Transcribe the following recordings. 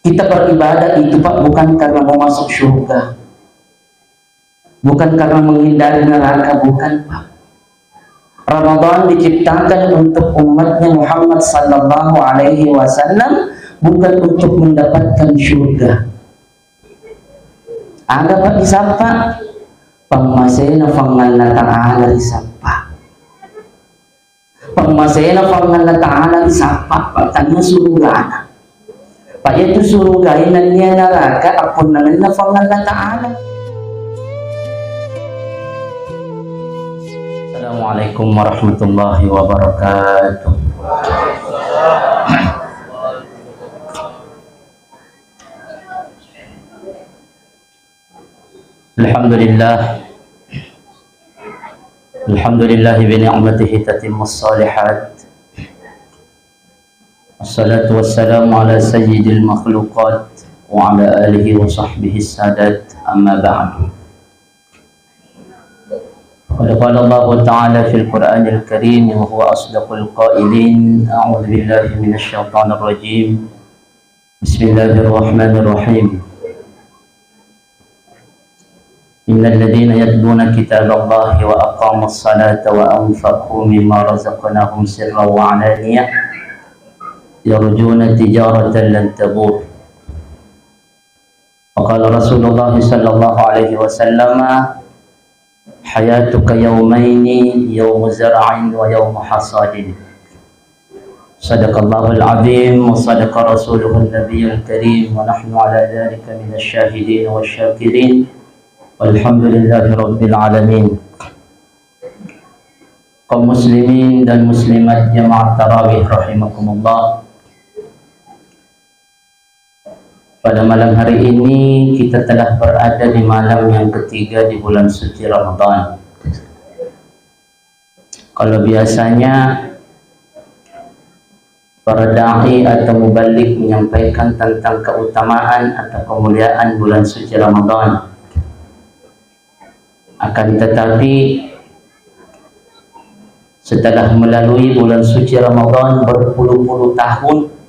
Kita beribadah itu Pak bukan karena mau masuk surga, bukan karena menghindari neraka, bukan Pak. Ramadan diciptakan untuk umatnya Muhammad sallallahu alaihi wasallam, bukan untuk mendapatkan surga. Ada Pak disapa pangmasena fanganna ta'ala disapa, pangmasena fanganna ta'ala disapa Pak tanya surga. Pak itu surga inannya neraka apun namanya fanganna ta'ala. Assalamualaikum warahmatullahi wabarakatuh. Alhamdulillah bi ni'matihi tatimmus shalihat. Wassalatu wassalamu ala sayyidil makhluqat wa ala alihi wa sahbihi sadat, amma ba'du. Qala Allah Ta'ala fil Qur'anil Karim wa huwa asdaqul qailin. A'udzu billahi minasy syaithanir rajim. Bismillahirrahmanirrahim. Innal ladzina yatluna kitaballahi wa aqamus salata wa anfaqu mimma razaqnahum sirran wa 'alaniyah yarjuna tijaratan lan tabur. Qala Rasulullah sallallahu alaihi wasallam, hayatuka yawmaini, yawmu zar'in wa yawmu hasadin. Sadaqallahul azim wa sadaqa rasuluhun nabiyyul karim wa nahnu ala dhalika minasy syahidin wasyakirin. Walhamdulillahi rabbil alamin. Kaum muslimin dan muslimat jamaah tarawih rahimakumullah. Pada malam hari ini kita telah berada di malam yang ketiga di bulan suci Ramadan. Kalau biasanya para da'i atau mubalik menyampaikan tentang keutamaan atau kemuliaan bulan suci Ramadan, akan tetapi setelah melalui bulan suci Ramadan berpuluh-puluh tahun,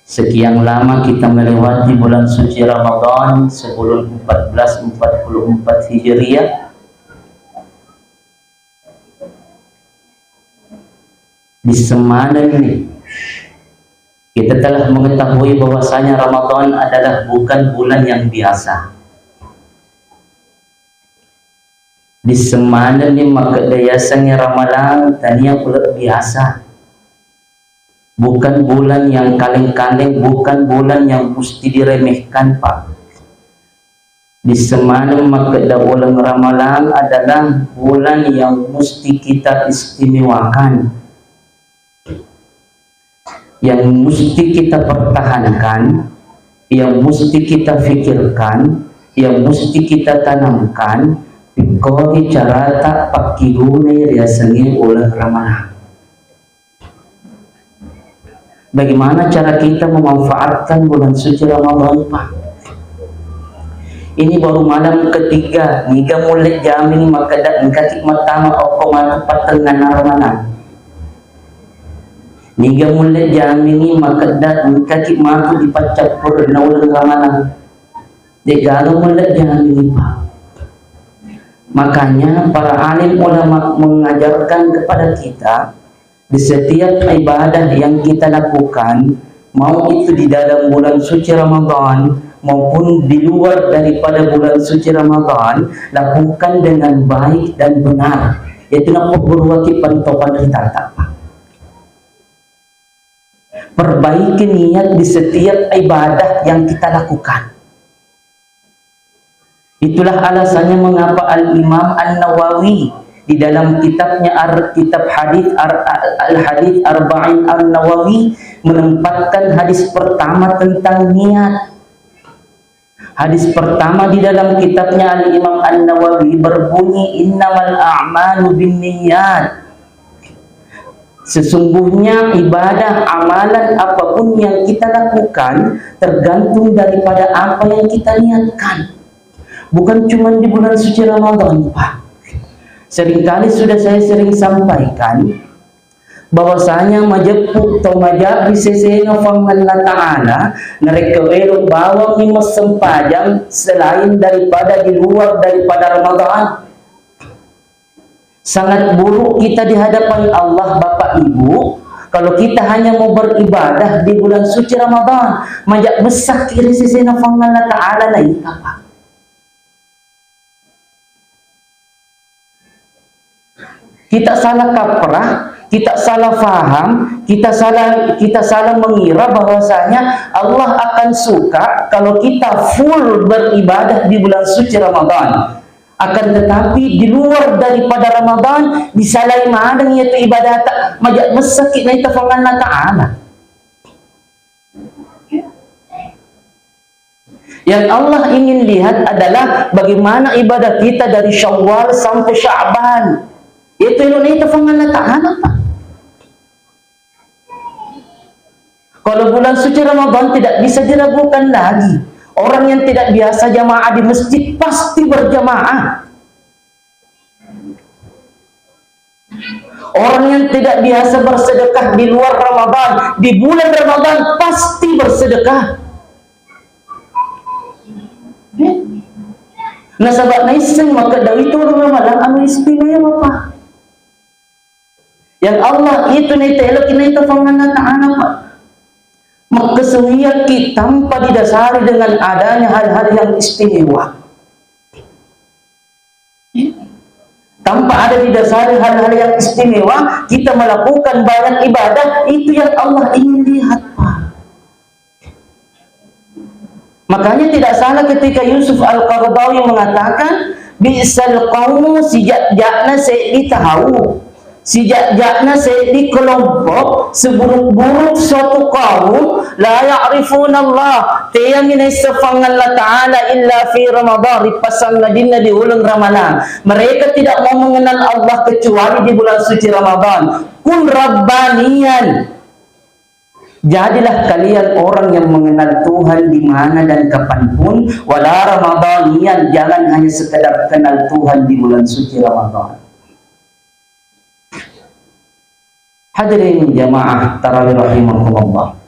sekian lama kita melewati bulan suci Ramadan sebelum 1444 Hijriah, di semalam ini kita telah mengetahui bahwasanya Ramadan adalah bukan bulan yang biasa. Di semalam ni maka dayasannya ramalan tania pula biasa. Bukan bulan yang kaleng-kaleng, bukan bulan yang mesti diremehkan Pak. Di semalam maka daulang ramalan adalah bulan yang mesti kita istimewakan, yang mesti kita pertahankan, yang mesti kita fikirkan, yang mesti kita tanamkan. Bikoni cara tak pakilunai riasannya oleh ramalan. Bagaimana cara kita memanfaatkan bulan suci Ramadan Pak? Ini baru malam ketiga, niga mulai jamin maka dak engkakik matama oko mata patengan ramalan. Niga mulai jamin maka dak engkakik mata dipacap purna oleh ramalan. Degalo mulai jamin Pak. Makanya para alim ulama mengajarkan kepada kita di setiap ibadah yang kita lakukan, mau itu di dalam bulan suci Ramadan maupun di luar daripada bulan suci Ramadan, lakukan dengan baik dan benar. Itu nampak berwakil pentopan kita tak Pak. Perbaiki niat di setiap ibadah yang kita lakukan. Itulah alasannya mengapa Al-Imam An-Nawawi di dalam kitabnya kitab hadis Al-Hadis Arba'in An-Nawawi menempatkan hadis pertama tentang niat. Hadis pertama di dalam kitabnya Al-Imam An-Nawawi berbunyi innamal a'malu binniyat. Sesungguhnya ibadah, amalan apapun yang kita lakukan tergantung daripada apa yang kita niatkan. Bukan cuma di bulan suci Ramadan Pak. Seringkali sudah saya sering sampaikan bahwasanya majapuk atau majab di sesena Allah Ta'ala mereka elok bawang lima sempajang selain daripada di luar daripada Ramadan. Sangat buruk kita di hadapan Allah Bapak Ibu kalau kita hanya mau beribadah di bulan suci Ramadan majak besar kiri sesena Allah Ta'ala na itapa. Kita salah kaprah, kita salah faham, kita salah mengira bahwasanya Allah akan suka kalau kita full beribadah di bulan suci Ramadan. Akan tetapi di luar daripada Ramadan disalai madang yaitu ibadah tak majak besar kita itu Allah Ta'ala. Yang Allah ingin lihat adalah bagaimana ibadah kita dari Syawal sampai Sya'ban. Itu Indonesia Allah Ta'ala Pak. Kalau bulan suci Ramadan tidak bisa diragukan lagi. Orang yang tidak biasa jamaah di masjid pasti berjamaah. Orang yang tidak biasa bersedekah di luar Ramadan, di bulan Ramadan pasti bersedekah. Nah sahabat naiseng maka dawi itu malam anu istimewa Pak. Yang Allah itu nih telok ini itu Allah Ta'ala Pak. Kesewian kita tanpa didasari dengan adanya hal-hal yang istimewa. Tanpa ada didasari hal-hal yang istimewa, kita melakukan banyak ibadah, itu yang Allah ingin lihat Pak. Makanya tidak salah ketika Yusuf Al-Qaradawi mengatakan bi'sal qawmu sejak-jakna saya tahu. Sejak-jakna saya di kelompok seburuk-buruk suatu kaum la ya'rifuna Allah tiang ini sefang Allah Ta'ala illa fi Ramadan ripasang ladina di ulang Ramadan. Mereka tidak mau mengenal Allah kecuali di bulan suci Ramadan. Kun Rabbaniyan, jadilah kalian orang yang mengenal Tuhan di mana dan kapanpun. Wala Ramadaniyan, jangan hanya sekedar kenal Tuhan di bulan suci Ramadan. Hadirin jamaah tarawih rahimakumullah.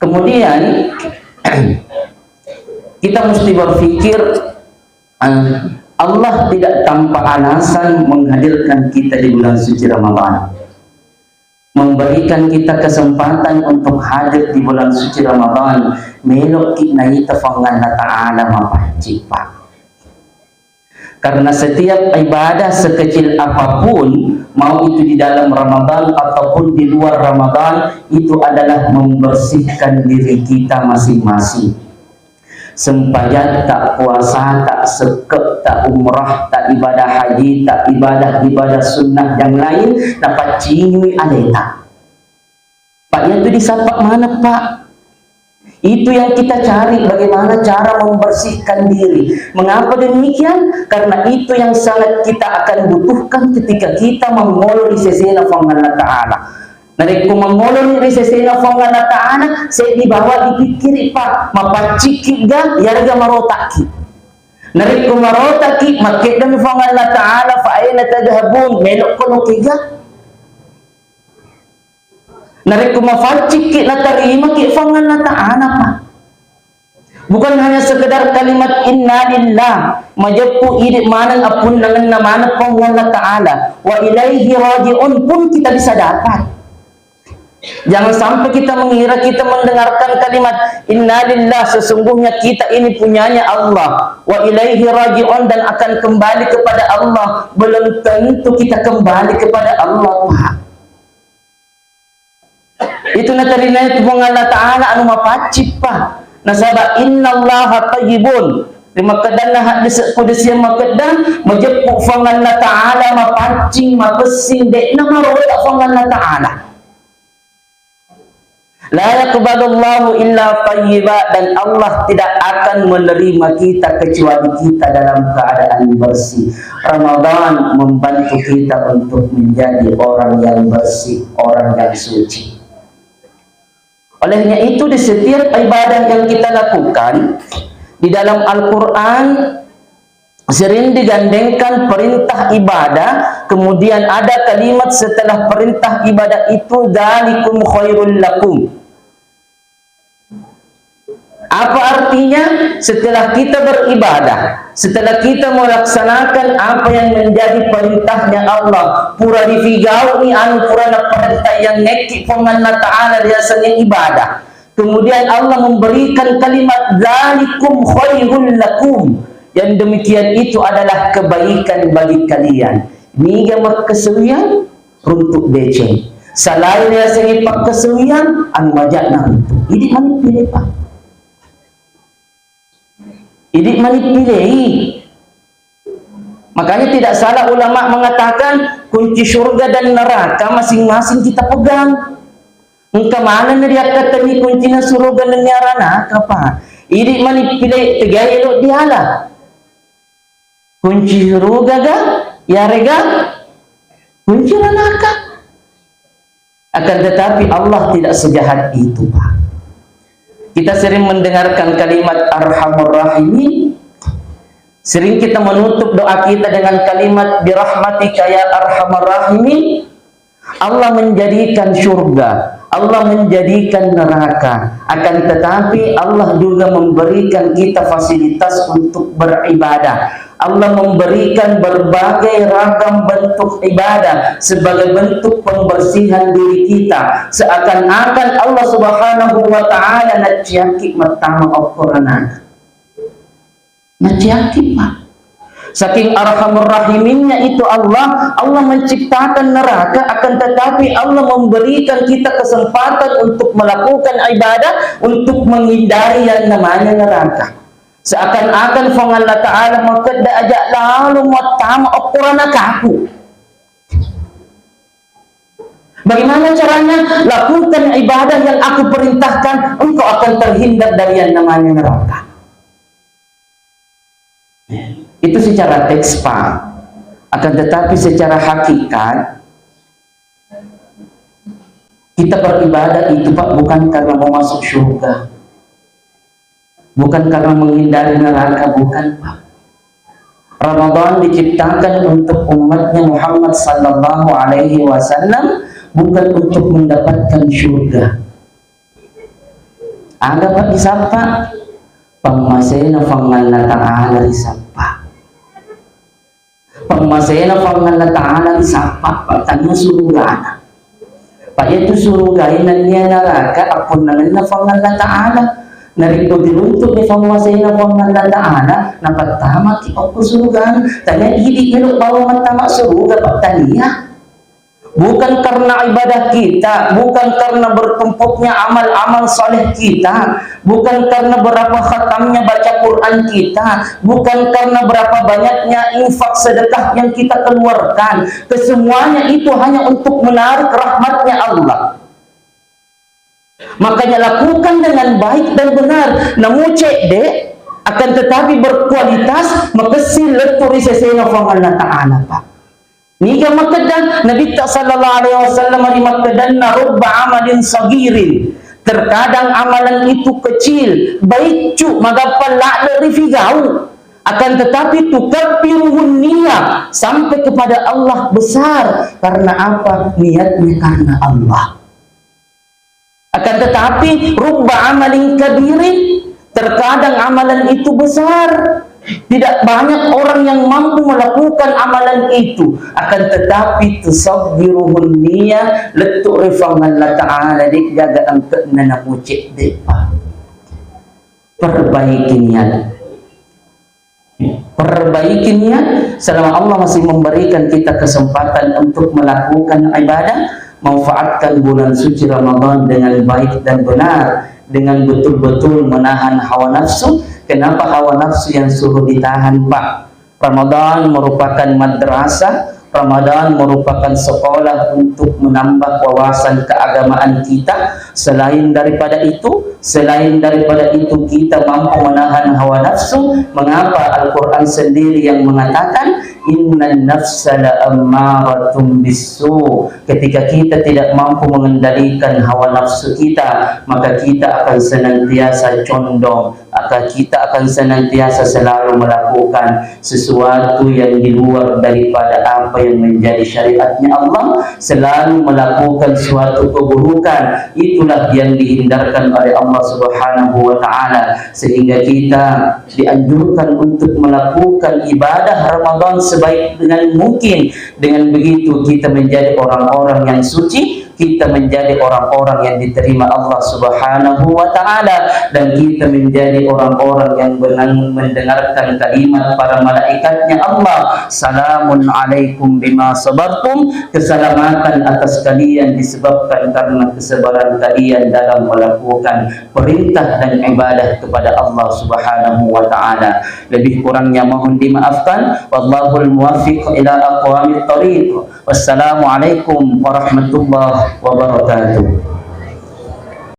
Kemudian kita mesti berpikir Allah tidak tanpa alasan menghadirkan kita di bulan suci Ramadan, memberikan kita kesempatan untuk hadir di bulan suci Ramadan melok kita Allah Ta'ala mapacipah. Karena setiap ibadah sekecil apapun, mau itu di dalam Ramadan ataupun di luar Ramadan, itu adalah membersihkan diri kita masing-masing. Sembahyang tak puasa, tak sekep, tak umrah, tak ibadah haji, tak ibadah sunnah yang lain, dapat cingwi aleta. Pak, yang itu disapa mana Pak? Itu yang kita cari, bagaimana cara membersihkan diri. Mengapa demikian? Karena itu yang sangat kita akan butuhkan ketika kita mengolor di sesena Allah Ta'ala. Nariku mengolor di sesena Allah Ta'ala, saya dibawa dipikir Pak, mapaciki ga, yarga marotaki. Nariku marotaki, makidam Allah Ta'ala, fa'ayna tadhabun, melok kono kiga. Narik kumafacik na tarima ki Allah Ta'ala Pak. Bukan hanya sekedar kalimat inna lillah, majapku idik manang apun nangan na manang pang Allah Ta'ala, wa ilaihi raji'un pun kita bisa dapat. Jangan sampai kita mengira kita mendengarkan kalimat inna lillah, sesungguhnya kita ini punyanya Allah, wa ilaihi raji'un, dan akan kembali kepada Allah. Belum tentu kita kembali kepada Allah Pak. Itu natarina itu Allah Ta'ala anu mapacip Pak. Nasaba innallaha tayyibun. Terima kedan hadis kudus yang makedan majepuk fang Allah Ta'ala mapacing mapesing dek nama roda fang Allah Ta'ala. La yaqbalullahu illa tayyiba, dan Allah tidak akan menerima kita kecuali kita dalam keadaan bersih. Ramadan membantu kita untuk menjadi orang yang bersih, orang yang suci. Olehnya itu di setiap ibadah yang kita lakukan di dalam Al-Quran sering digandengkan perintah ibadah, kemudian ada kalimat setelah perintah ibadah itu, dzalikum khairul lakum. Apa artinya? Setelah kita beribadah, setelah kita melaksanakan apa yang menjadi perintahnya Allah, pura difigau ni anu pura na perintah yang nekik penganna ta'ala biasanya ibadah. Kemudian Allah memberikan kalimat dzalikum khairul lakum. Yang demikian itu adalah kebaikan bagi kalian. Ni gambar kesulian untuk DC. Selain biasanya pak kesulian, anu majak na untuk. Ini mana pilih pak? Ini mana pilih? Makanya tidak salah ulama mengatakan kunci surga dan neraka masing-masing kita pegang. Engkau mana dia kata ni kuncinya surga dan neraka pak? Ini mana pilih tiga elok dialah. Kunci surga ga? Ya rega? Kunci neraka. Akan tetapi Allah tidak sejahat itu pak. Kita sering mendengarkan kalimat Arhamur Rahimin. Sering kita menutup doa kita dengan kalimat birahmatika ya Arhamar Rahimin. Allah menjadikan surga, Allah menjadikan neraka. Akan tetapi Allah juga memberikan kita fasilitas untuk beribadah. Allah memberikan berbagai ragam bentuk ibadah sebagai bentuk pembersihan diri kita. Seakan-akan Allah Subhanahu wa ta'ala naciaki matama Al-Quran. Naciaki pak. Saking Arhamur Rahiminnya itu Allah menciptakan neraka, akan tetapi Allah memberikan kita kesempatan untuk melakukan ibadah, untuk menghindari yang namanya neraka. Seakan-akan Allah Ta'ala makada ajak lalu matama Al-Quran aku. Bagaimana caranya? Lakukan ibadah yang aku perintahkan, engkau akan terhindar dari yang namanya neraka. Itu secara teks pak. Akan tetapi secara hakikat kita beribadah itu pak bukan karena mau masuk surga, bukan karena menghindari neraka, bukan pak. Ramadan diciptakan untuk umatnya Muhammad sallallahu alaihi wasallam, bukan untuk mendapatkan surga. Ada pak disapa pangmasena fanganna ta'ala disapa. Pangmasena fanganna ta'ala disapa patana surga. Pak itu surga inannya neraka apun nanganna fanganna ta'ala. Narito diluntuk ni pangmasena fanganna ta'ala napatama ki aku surga. Tanya hidik nilok bawa matama surga pak tania. Bukan karena ibadah kita, bukan karena bertumpuknya amal-amal soleh kita, bukan karena berapa khatamnya baca Quran kita, bukan karena berapa banyaknya infak sedekah yang kita keluarkan. Kesemuanya itu hanya untuk menarik rahmatnya Allah. Makanya lakukan dengan baik dan benar. Namun cek dek, akan tetapi berkualitas, makasih leturi sesena Allah Ta'ala pak. Niga makadan Nabi sallallahu alaihi wasallam di makadan rubba amalin sagirin. Terkadang amalan itu kecil, baik cu magapal la dari figau, akan tetapi tukaffiruhun niyah sampai kepada Allah besar. Karena apa? Niatnya karena Allah. Akan tetapi rubba amalin kabirin, terkadang amalan itu besar. Tidak banyak orang yang mampu melakukan amalan itu, akan tetapi tusabbiruhun niyah letuk rifang Allah Ta'ala dik jaga angkat nana mucik depa. Perbaiki niat, perbaiki niat. Selama Allah masih memberikan kita kesempatan untuk melakukan ibadah, manfaatkan bulan suci Ramadan dengan baik dan benar, dengan betul-betul menahan hawa nafsu. Kenapa hawa nafsu yang suruh ditahan pak? Ramadan merupakan madrasah, Ramadan merupakan sekolah untuk menambah wawasan keagamaan kita. Selain daripada itu kita mampu menahan hawa nafsu. Mengapa Al-Quran sendiri yang mengatakan innan nafsa la'ammaratun bisu. Ketika kita tidak mampu mengendalikan hawa nafsu kita, maka kita akan senantiasa condong, maka kita akan senantiasa selalu melakukan sesuatu yang di luar daripada apa yang menjadi syariatnya Allah, selalu melakukan suatu keburukan. Itulah yang dihindarkan oleh Allah Subhanahu wa taala, sehingga kita dianjurkan untuk melakukan ibadah Ramadan sebaik dengan mungkin. Dengan begitu kita menjadi orang-orang yang suci, kita menjadi orang-orang yang diterima Allah Subhanahu wa taala, dan kita menjadi orang-orang yang mendengarkan kalimat para malaikatnya Allah, salamun alaikum bima sabartum, keselamatan atas kalian disebabkan karena kesabaran kalian dalam melakukan perintah dan ibadah kepada Allah Subhanahu wa taala. Lebih kurangnya mohon dimaafkan. Wallahul muwaffiq ila aqwamit thoriq. Wassalamualaikum warahmatullahi wabarakatuh.